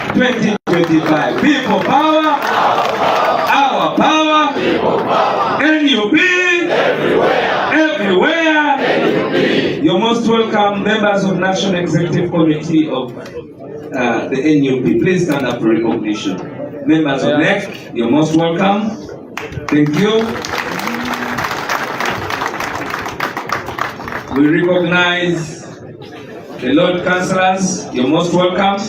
2025. People power, our power, NUP, everywhere. You're most welcome, members of National Executive Committee of the NUP. Please stand up for recognition. Members of NEC, you're most welcome. Thank you. We recognize the Lord Councillors, you're most welcome.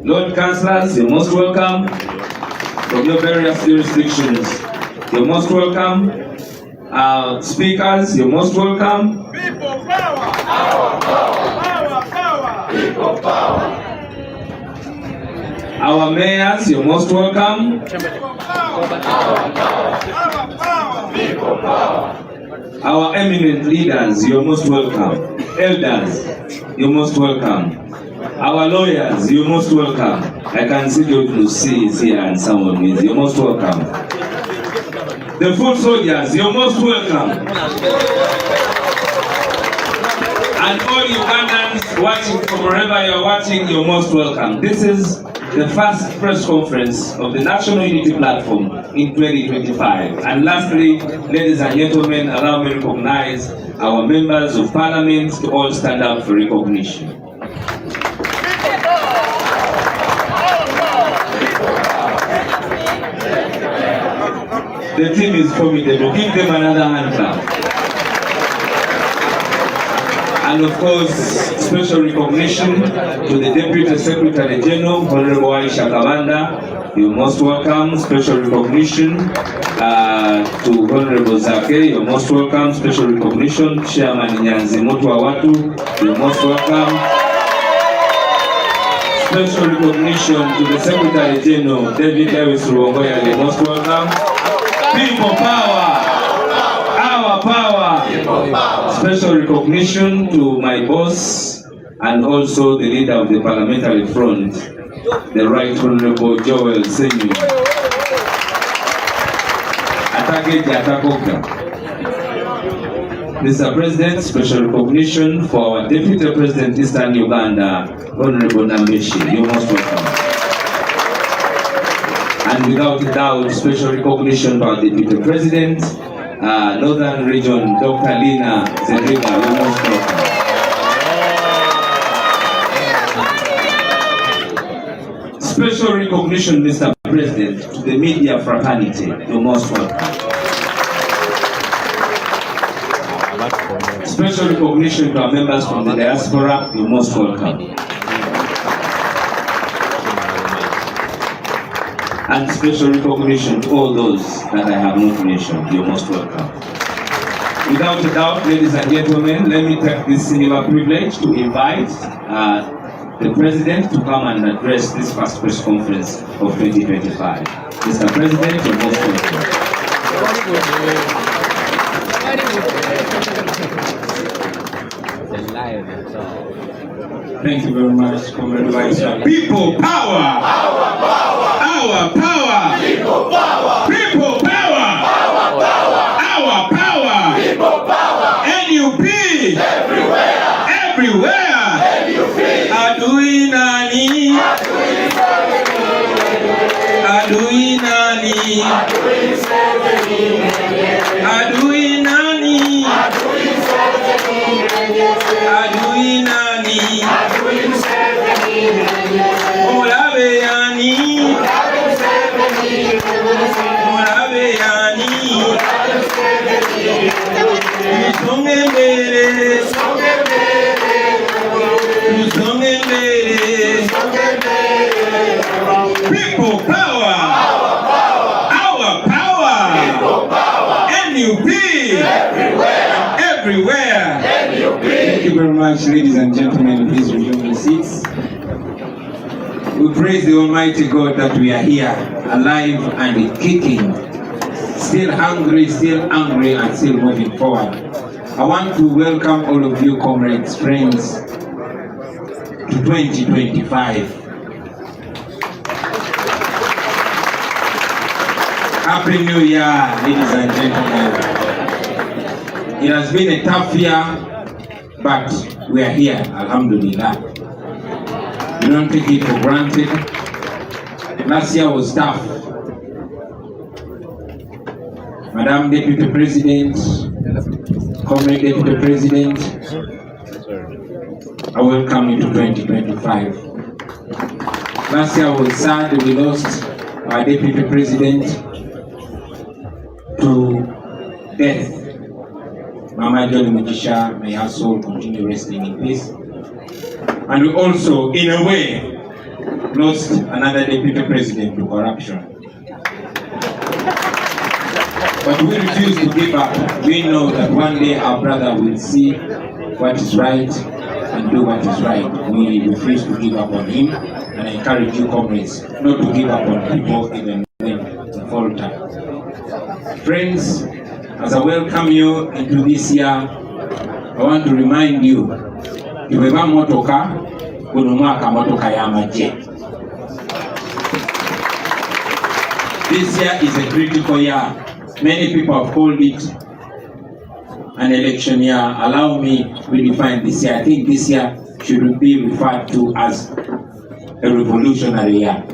Lord Councillors, you're most welcome. From your various jurisdictions, you're most welcome. Speakers, you're most welcome. People power! Our power! Our power! People power! Our mayors, you're most welcome. People power! Our power! Our power! People power! Our eminent leaders, you're most welcome. Elders, you're most welcome. Our lawyers, you're most welcome. I can see George Lucy is here and someone is. You're most welcome. The foot soldiers, you're most welcome. And all Ugandans watching from wherever you're watching, you're most welcome. This is the first press conference of the National Unity Platform in 2025. And lastly, ladies and gentlemen, allow me to recognize our members of parliament to all stand up for recognition. The team is formidable. Give them another hand clap. And of course, special recognition to the Deputy Secretary General, Honorable Aisha Kavanda. You're most welcome. Special recognition to Honorable Zake. You're most welcome. Special recognition, Chairman Nyanzi Watu. You're most welcome. Special recognition to the Secretary General, David Lewis Ruongoya. You're most welcome. People power, our power. Special recognition to my boss and also the leader of the Parliamentary Front, the Right Honorable Joel Senyu. Mr. President, special recognition for our Deputy President Eastern Uganda, Honorable Nambeshi. You're most welcome. And without a doubt, special recognition to our Deputy President, Northern Region, Dr. Lina Zedriga. You're most welcome. Special recognition, Mr. President, to the media fraternity. You're most welcome. Special recognition to our members from the diaspora. You're most welcome. And special recognition to all those that I have not mentioned. You're most welcome. Without a doubt, ladies and gentlemen, let me take this singular privilege to invite the President to come and address this first press conference of 2025. Mr. President, you're most welcome. Thank you very much, Comrade Vice. People power! Our power! Our power! People power! People power! Our power! Our power! People power! NUP! Everywhere! Everywhere! NUP! Adui nani? Adui nani? Adui nani? Adui nani? Olabe yani? Olabe yani? Songe mbele, songe mbele. People power, our power, NUP, everywhere. Thank you very much, ladies and gentlemen. Please resume your seats. We praise the Almighty God that we are here, alive and kicking, still hungry, still angry, and still moving forward. I want to welcome all of you, comrades, friends, to 2025. Happy New Year, ladies and gentlemen. It has been a tough year, but we are here, alhamdulillah. We don't take it for granted. Last year was tough. Madam Deputy President, Comrade Deputy President, I welcome you to 2025. Last year was sad. We lost our Deputy President to death. Mama John Mugisha, may her soul continue resting in peace. And we also, in a way, lost another Deputy President to corruption. But we refuse to give up. We know that one day our brother will see what is right and do what is right. We refuse to give up on him, and I encourage you, comrades, not to give up on people even when they falter. Friends, as I welcome you into this year, I want to remind you, Iweba motoka, kunumwaka motoka ya maje. This year is a critical year. Many people have called it an election year. Allow me to redefine this year. I think this year should be referred to as a revolutionary year.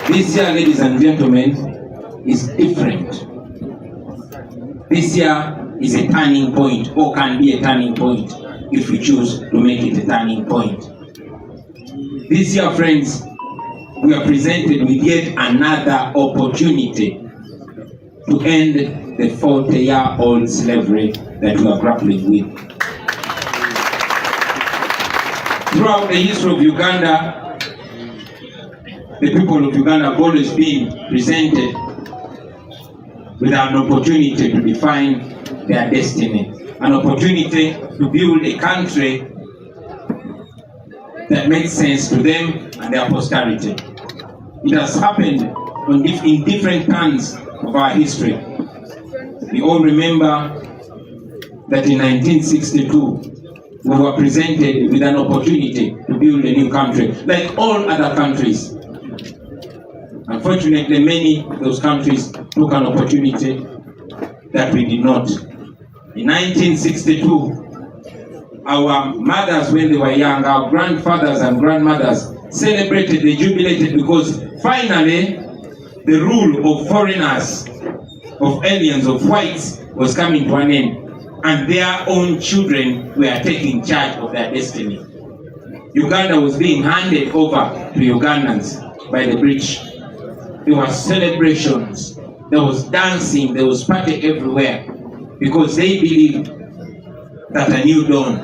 This year, ladies and gentlemen, is different. This year is a turning point, or can be a turning point if we choose to make it a turning point. This year, friends, we are presented with yet another opportunity to end the 40-year-old slavery that we are grappling with. Throughout the history of Uganda, the people of Uganda have always been presented with an opportunity to define their destiny, an opportunity to build a country that makes sense to them and their posterity. It has happened in different turns of our history. We all remember that in 1962, we were presented with an opportunity to build a new country, like all other countries. Unfortunately, many of those countries took an opportunity that we did not. In 1962, our mothers, when they were young, our grandfathers and grandmothers celebrated, they jubilated, because finally the rule of foreigners, of aliens, of whites was coming to an end, and their own children were taking charge of their destiny. Uganda was being handed over to Ugandans by the British. There were celebrations, there was dancing, there was party everywhere, because they believed that a new dawn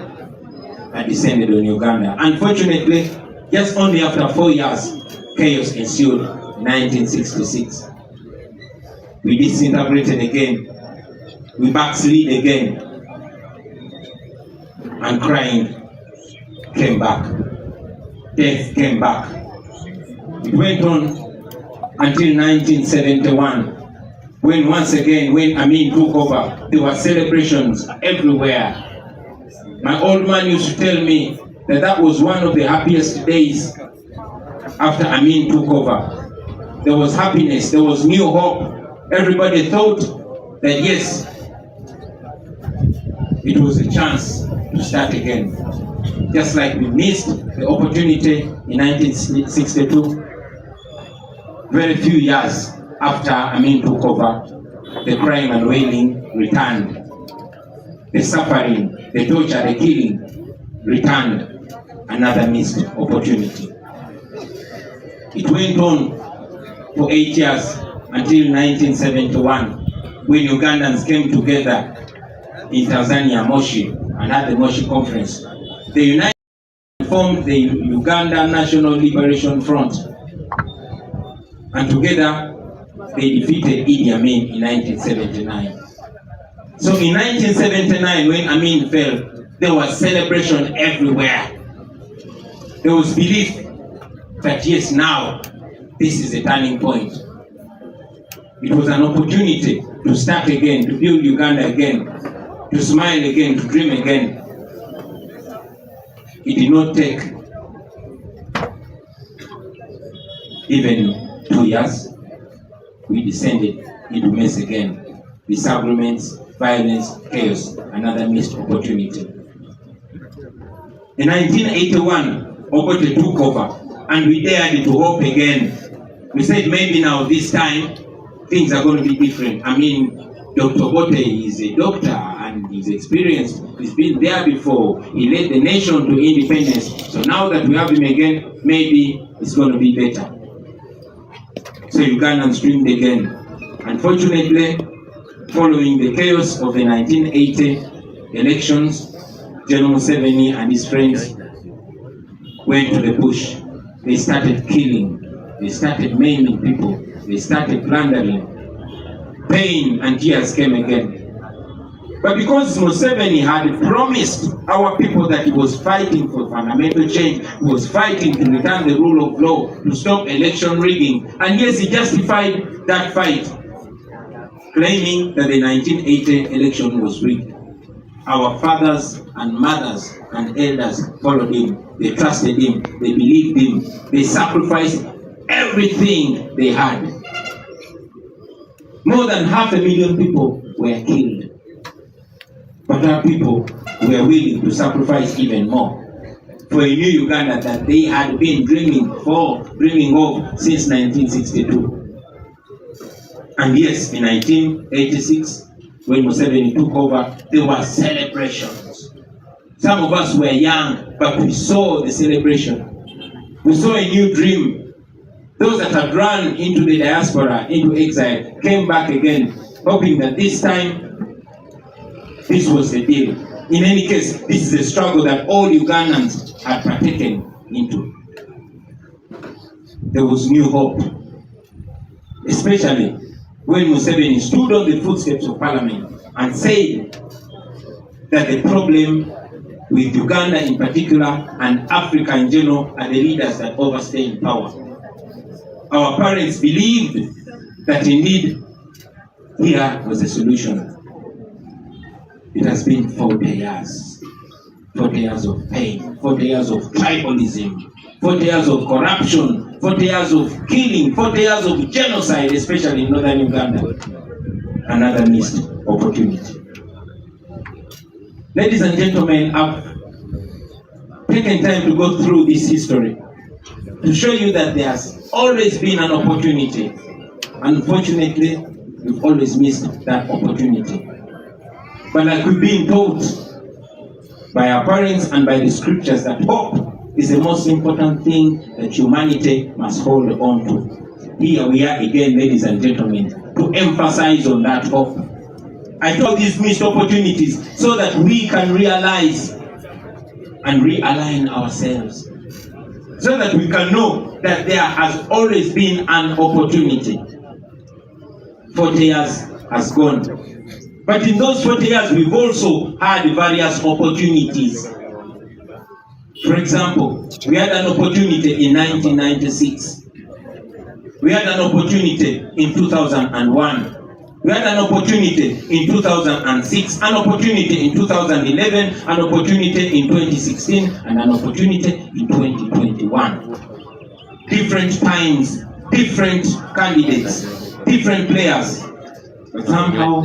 had descended on Uganda. Unfortunately, just only after 4 years, chaos ensued in 1966. We disintegrated again, we backslid again, and crime came back, death came back. It went on until 1971, when once again, when Amin took over, there were celebrations everywhere. My old man used to tell me that that was one of the happiest days after Amin took over. There was happiness, there was new hope. Everybody thought that yes, it was a chance to start again. Just like we missed the opportunity in 1962, very few years after Amin took over, the crime and wailing returned. The suffering, the torture, the killing returned. Another missed opportunity. It went on for 8 years until 1971, when Ugandans came together in Tanzania, Moshi, and had the Moshi Conference. The United formed the Uganda National Liberation Front, and together they defeated Idi Amin in 1979. So in 1979, when Amin fell, there was celebration everywhere. There was belief that yes, now this is a turning point. It was an opportunity to start again, to build Uganda again, to smile again, to dream again. It did not take even 2 years. We descended into mess again. Disagreements, violence, chaos, another missed opportunity. In 1981, Obote took over and we dared to hope again. We said maybe now this time things are going to be different. I mean, Dr. Obote is a doctor and he's experienced. He's been there before. He led the nation to independence. So now that we have him again, maybe it's going to be better. So Ugandans dreamed again. Unfortunately, following the chaos of the 1980 elections, General Museveni and his friends went to the bush. They started killing. They started maiming people. They started plundering. Pain and tears came again. But because Museveni had promised our people that he was fighting for fundamental change, he was fighting to return the rule of law, to stop election rigging, and yes, he justified that fight, claiming that the 1980 election was rigged. Our fathers and mothers and elders followed him. They trusted him. They believed him. They sacrificed everything they had. More than 500,000 people were killed. But our people were willing to sacrifice even more for a new Uganda that they had been dreaming of since 1962. And yes, in 1986, when Museveni took over, there were celebrations. Some of us were young, but we saw the celebration. We saw a new dream. Those that had run into the diaspora, into exile, came back again, hoping that this time, this was the deal. In any case, this is a struggle that all Ugandans had partaken into. There was new hope, especially when Museveni stood on the footsteps of Parliament and said that the problem with Uganda in particular and Africa in general are the leaders that overstay in power. Our parents believed that indeed here was a solution. It has been 40 years. 40 years of pain, 40 years of tribalism, 40 years of corruption, 40 years of killing, 40 years of genocide, especially in northern Uganda. Another missed opportunity. Ladies and gentlemen, I've taken time to go through this history to show you that there's always been an opportunity. Unfortunately, we've always missed that opportunity. But like we've been taught by our parents and by the scriptures that hope is the most important thing that humanity must hold on to. Here we are again, ladies and gentlemen, to emphasize on that hope. I told these missed opportunities so that we can realize and realign ourselves, so that we can know that there has always been an opportunity. 40 years has gone. But in those 40 years, we've also had various opportunities. For example, we had an opportunity in 1996. We had an opportunity in 2001. We had an opportunity in 2006, an opportunity in 2011, an opportunity in 2016, and an opportunity in 2021. Different times, different candidates, different players. But somehow,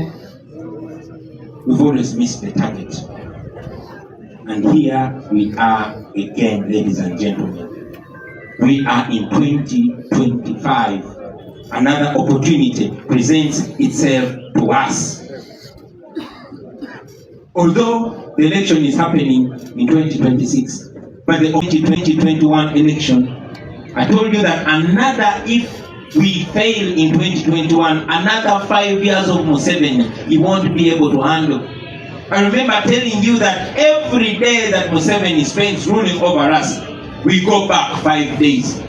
we've always missed the target. And here we are again, ladies and gentlemen. We are in 2025. Another opportunity presents itself to us. Although the election is happening in 2026, but the 2021 election, I told you that if we fail in 2021, another 5 years of Museveni, he won't be able to handle. I remember telling you that every day that Museveni spends ruling over us, we go back 5 days.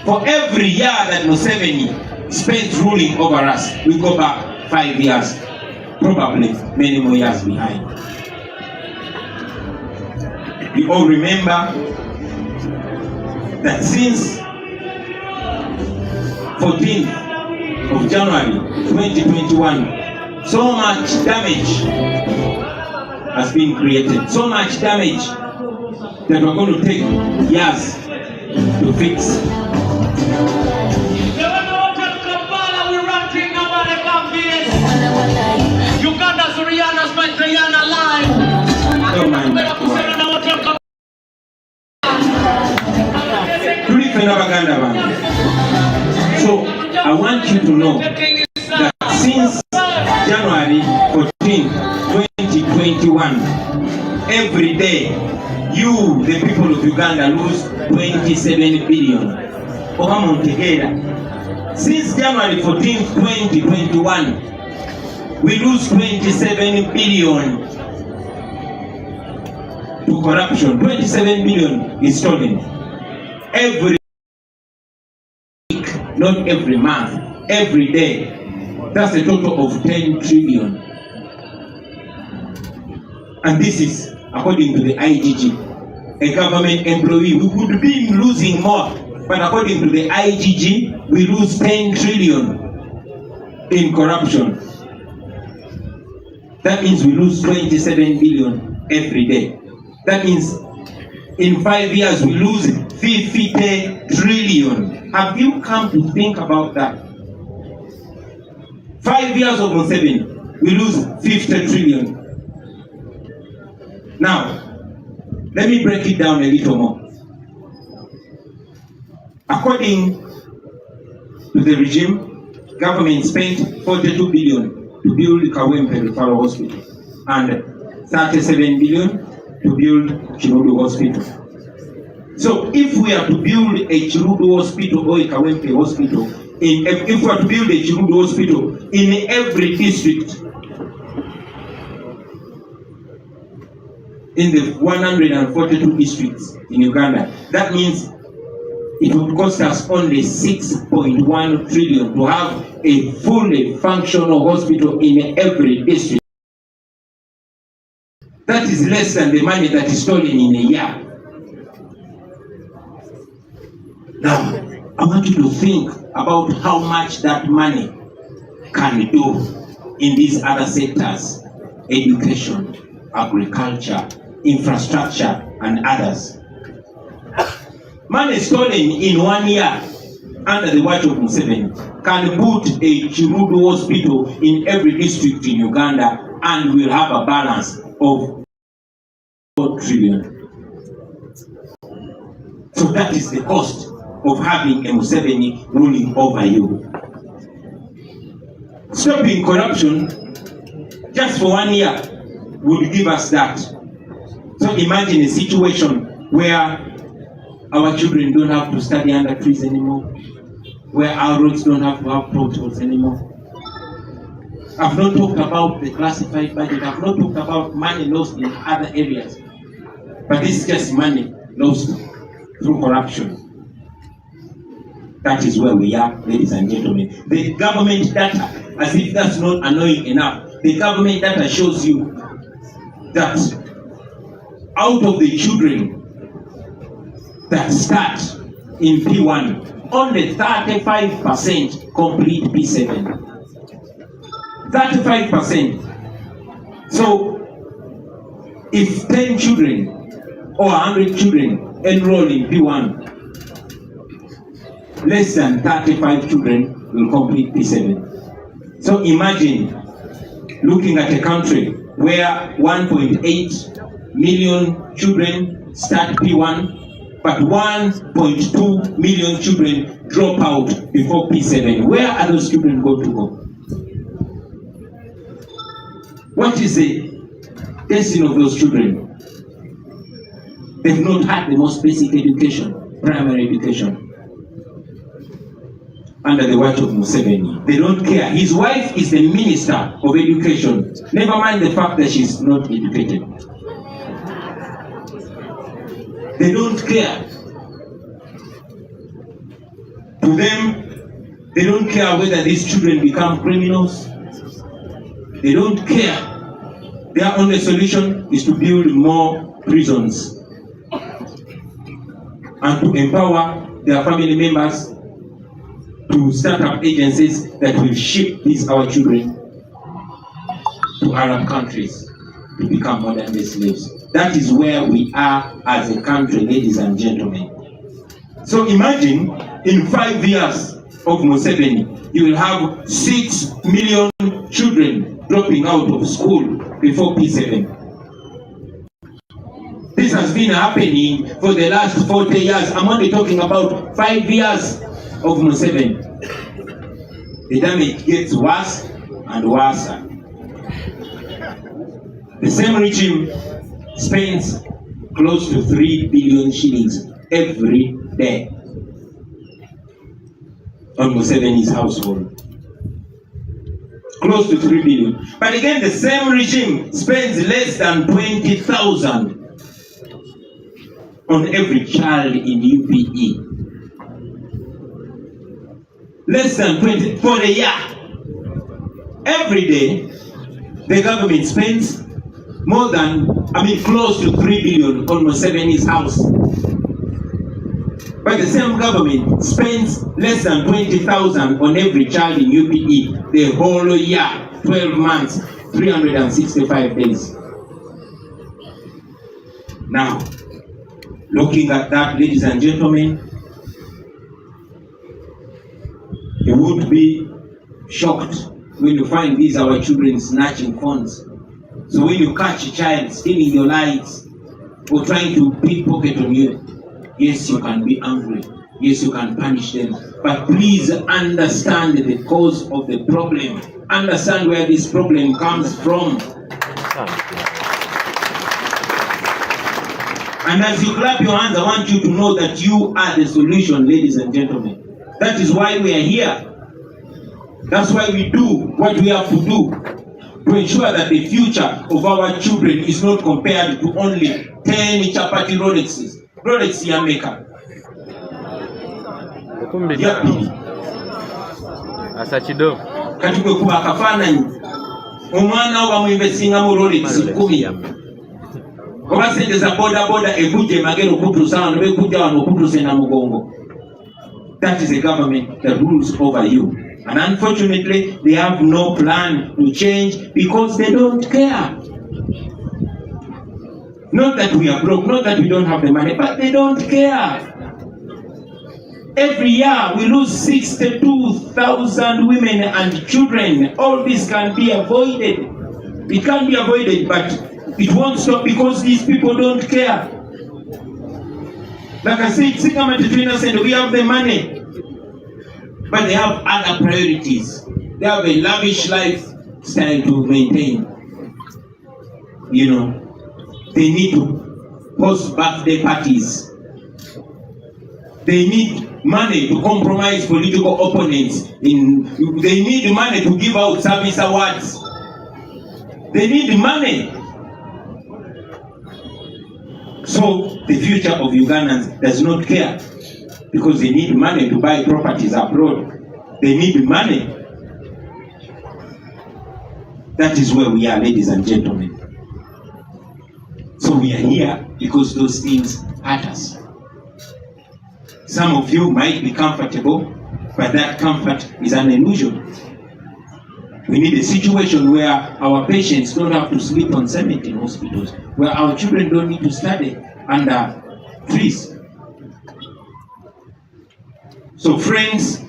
For every year that Museveni spends ruling over us, we go back 5 years, probably many more years behind. You all remember that since 14th of January 2021, so much damage has been created, so much damage that we're going to take years to fix. Uganda's Rihanna's my Rihanna live. Don't mind that. So I want you to know that since January 14, 2021, every day you, the people of Uganda, lose 27 billion. Since January 14, 2021, we lose 27 billion to corruption. 27 billion is stolen. Every week, not every month, every day. That's a total of 10 trillion. And this is according to the IGG, a government employee. We could be losing more, but according to the IGG, we lose 10 trillion in corruption. That means we lose 27 billion every day. That means in 5 years we lose 50 trillion. Have you come to think about that? 5 years of Museveni, we lose 50 trillion. Now, let me break it down a little more. According to the regime, government spent 42 billion to build Kavule Referral Hospital and 37 billion to build Chirudu Hospital. So if we are to build a Chirudu Hospital or a Kawempe Hospital, if we are to build a Chirudu Hospital in every district, in the 142 districts in Uganda, that means it would cost us only 6.1 trillion to have a fully functional hospital in every district. That is less than the money that is stolen in a year. Now, I want you to think about how much that money can do in these other sectors: education, agriculture, infrastructure, and others. Money stolen in 1 year under the watch of Museveni can put a Chirudu hospital in every district in Uganda, and we'll have a balance of 4 trillion. So that is the cost of having a Museveni ruling over you. Stopping corruption just for 1 year would give us that. So imagine a situation where our children don't have to study under trees anymore, where our roads don't have to have potholes anymore. I've not talked about the classified budget. I've not talked about money lost in other areas. But this is just money lost through corruption. That is where we are, ladies and gentlemen. The government data, as if that's not annoying enough, the government data shows you that out of the children that start in P1, only 35% complete P7. 35%. So, if 10 children or 100 children enroll in P1, less than 35 children will complete P7. So imagine looking at a country where 1.8 million children start P1, but 1.2 million children drop out before P7. Where are those children going to go? What is the destiny of those children? They've not had the most basic education, primary education, under the watch of Museveni. They don't care. His wife is the Minister of Education. Never mind the fact that she's not educated. They don't care. To them, they don't care whether these children become criminals. They don't care. Their only solution is to build more prisons and to empower their family members to start up agencies that will ship these our children to Arab countries to become modern day slaves. That is where we are as a country, ladies and gentlemen. So imagine in 5 years of Museveni, you will have 6 million children dropping out of school before P7. This has been happening for the last 40 years. I'm only talking about 5 years of Museveni. The damage gets worse and worse. The same regime spends close to 3 billion shillings every day on Museveni's household. Close to 3 billion. But again, the same regime spends less than 20,000 on every child in UPE. Less than 20 for a year. Every day, the government spends close to 3 billion on Museveni's house. But the same government spends less than 20,000 on every child in UPE the whole year, 12 months, 365 days. Now, looking at that, ladies and gentlemen, you would be shocked when you find these our children snatching phones. So when you catch a child stealing your lights or trying to pickpocket on you, yes, you can be angry. Yes, you can punish them. But please understand the cause of the problem. Understand where this problem comes from. And as you clap your hands, I want you to know that you are the solution, ladies and gentlemen. That is why we are here. That's why we do what we have to do to ensure that the future of our children is not compared to only 10 chapati Rolexes. Rolex ya maker. Yapi. Asachido. Katikwe kuba kafananyi. Omwana wa muinvesinga mu Rolex 10. Obasendeza boda ebuje magero kutusa wano bekuja wano kutuse na mugongo. That is a government that rules over you. And unfortunately, they have no plan to change because they don't care. Not that we are broke, not that we don't have the money, but they don't care. Every year we lose 62,000 women and children. All this can be avoided. It can be avoided, but it won't stop because these people don't care. Like I said, we have the money. But they have other priorities. They have a lavish lifestyle to maintain. You know, they need to host birthday parties. They need money to compromise political opponents. They need money to give out service awards. They need money. So the future of Ugandans does not care. Because they need money to buy properties abroad. They need money. That is where we are, ladies and gentlemen. So we are here because those things hurt us. Some of you might be comfortable, but that comfort is an illusion. We need a situation where our patients don't have to sleep on cement in hospitals, where our children don't need to study under trees. So friends,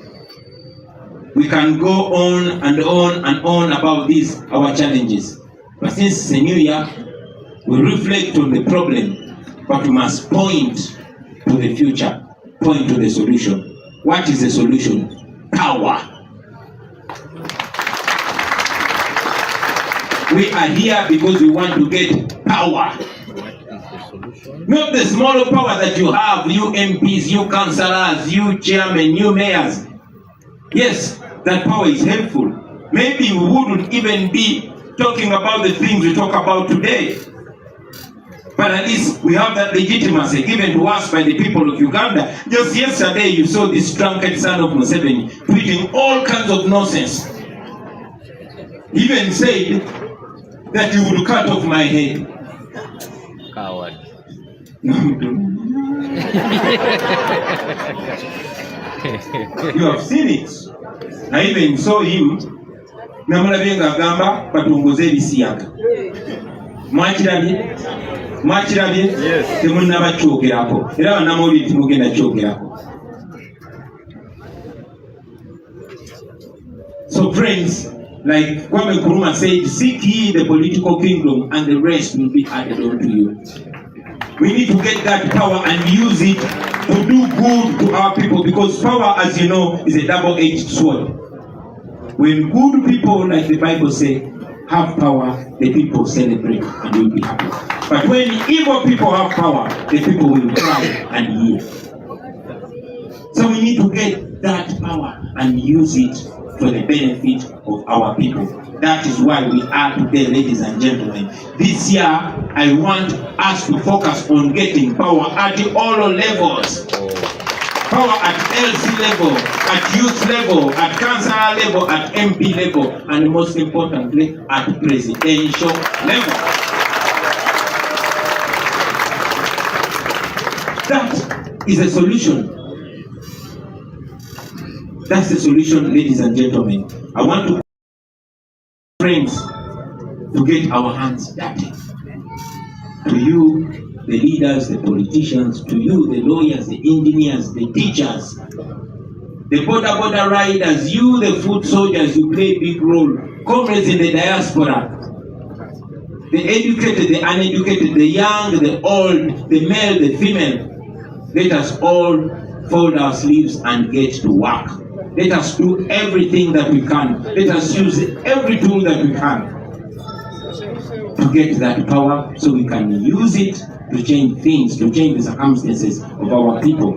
we can go on and on and on about these, our challenges. But since it's a new year, we reflect on the problem, but we must point to the future, point to the solution. What is the solution? Power. We are here because we want to get power. Not the small power that you have, you MPs, you councillors, you chairmen, you mayors. Yes, that power is helpful. Maybe we wouldn't even be talking about the things we talk about today. But at least we have that legitimacy given to us by the people of Uganda. Just yesterday you saw this drunkard son of Museveni tweeting all kinds of nonsense. He even said that he would cut off my head. Coward. You have seen it. I even saw him. Namulabenga gamba batongoze ebisiyaga. Mwakirabye? Yes. Temunaba kyogerako. Era bannamawulire temugenda kyogerako. So friends, like Kwame Nkrumah said, seek ye the political kingdom and the rest will be added unto you. We need to get that power and use it to do good to our people, because power, as you know, is a double-edged sword. When good people, like the Bible says, have power, the people celebrate and will be happy. But when evil people have power, the people will cry and hear. So we need to get that power and use it for the benefit of our people. That is why we are today, ladies and gentlemen. This year, I want us to focus on getting power at all levels. Power at LC level, at youth level, at councillor level, at MP level, and most importantly, at presidential level. That is a solution. That's the solution, ladies and gentlemen. I want to friends to get our hands dirty. To you, the leaders, the politicians, to you, the lawyers, the engineers, the teachers, the border riders, you, the foot soldiers, you play a big role. Comrades in the diaspora, the educated, the uneducated, the young, the old, the male, the female. Let us all fold our sleeves and get to work. Let us do everything that we can. Let us use every tool that we can to get that power, so we can use it to change things, to change the circumstances of our people.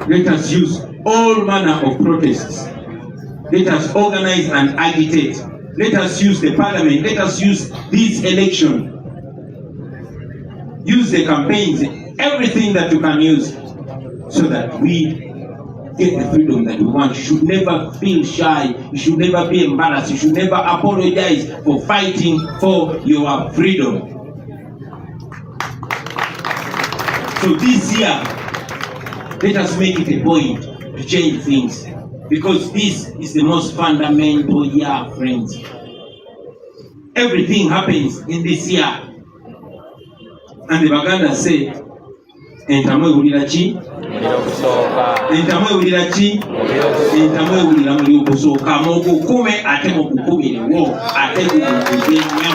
Let us use all manner of protests. Let us organize and agitate. Let us use the parliament. Let us use this election. Use the campaigns, everything that you can use, so that we get the freedom that we want. You should never feel shy. You should never be embarrassed. You should never apologize for fighting for your freedom. So this year, let us make it a point to change things, because this is the most fundamental year, friends. Everything happens in this year. And the Baganda say, entamwe ulira chi? Entamwe ulira chi? Entamwe ulira muli okusooka mukukume ate mukukumirewo ate kukukuze nnyo.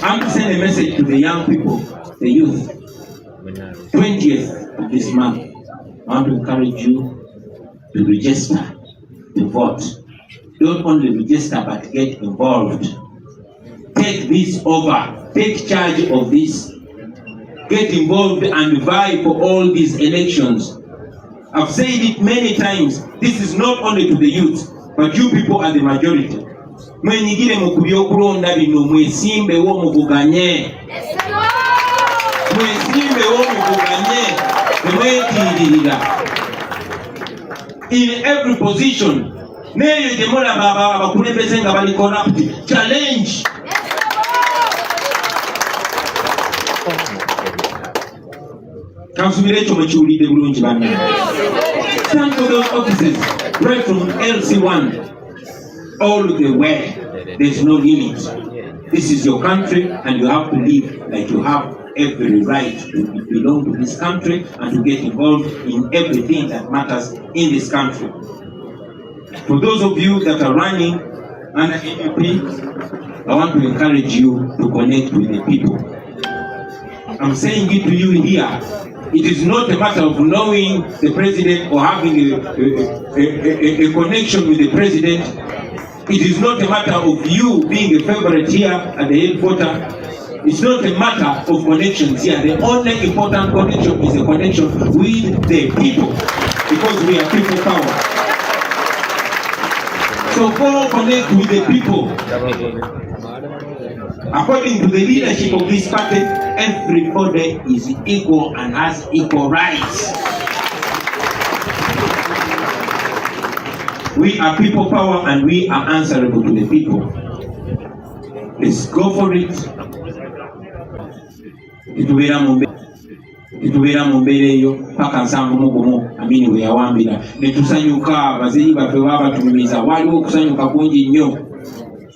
I'm sending a message to the young people, the youth. 20th of this month, I want to encourage you to register, to vote. Don't only register, but get involved. Take this over. Take charge of this. Get involved and vie for all these elections. I've said it many times. This is not only to the youth, but you people are the majority. Mwenyigire mu kubyokulonda bino, mwesimbewo muvuganye. Mwesimbewo muvuganye. Temwekiririra. In every position. Neyo gye mulaba abakulembeze nga bali corrupt. Challenge. Kansubira ekyo mwekiwulidde bulungi bannaye. Stand for those offices, right from LC1 all the way. There's no limit. This is your country, and you have to live like you have every right to belong to this country and to get involved in everything that matters in this country. For those of you that are running under NUP, I want to encourage you to connect with the people. I'm saying it to you here. It is not a matter of knowing the president or having a connection with the president. It is not a matter of you being a favorite here at the headquarters. It's not a matter of connections here. The only important connection is a connection with the people, because we are people power. So go connect with the people. According to the leadership of this party, everybody is equal and has equal rights. We are people power, and we are answerable to the people. Let's go for it. Itubeera mu mbeera eyo paka 7 amini we yawambira ne tusanyuka abazeyi baffe babatumiza. Waliwo okusanyuka kungi nnyo.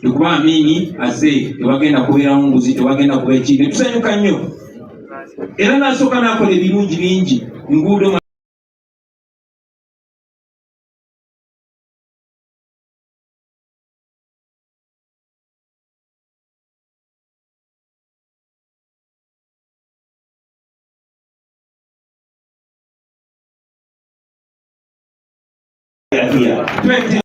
Tekuba amini ase tewagenda kubeerawo nguzi, tewagenda kuba eki, ne tusanyuka nnyo. Era n'asooka n'akola ebirungi bingi. Enguudo here. 20